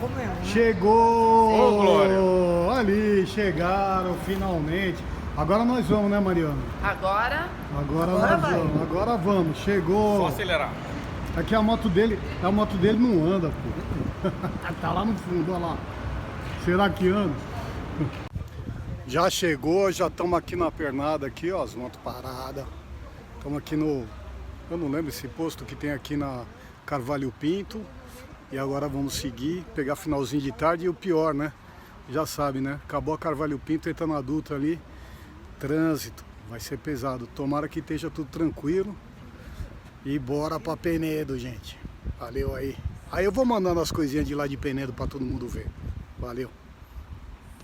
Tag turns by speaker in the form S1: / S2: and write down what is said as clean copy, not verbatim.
S1: comendo, né?
S2: Chegou!
S3: Ô, Glória!
S2: Ali, chegaram finalmente. Agora nós vamos, né, Mariana?
S4: Agora
S2: Agora vamos. Chegou.
S3: Só acelerar.
S2: Aqui a moto dele não anda, pô. Tá lá no fundo, olha lá. Será que anda? Já chegou, já estamos aqui na pernada aqui, ó, as motos paradas. Estamos aqui no, eu não lembro esse posto que tem aqui na Carvalho Pinto. E agora vamos seguir, pegar finalzinho de tarde e o pior, né? Já sabe, né? Acabou a Carvalho Pinto, entra na Dutra ali. Trânsito, vai ser pesado. Tomara que esteja tudo tranquilo. E bora pra Penedo, gente. Valeu aí. Aí eu vou mandando as coisinhas de lá de Penedo pra todo mundo ver. Valeu.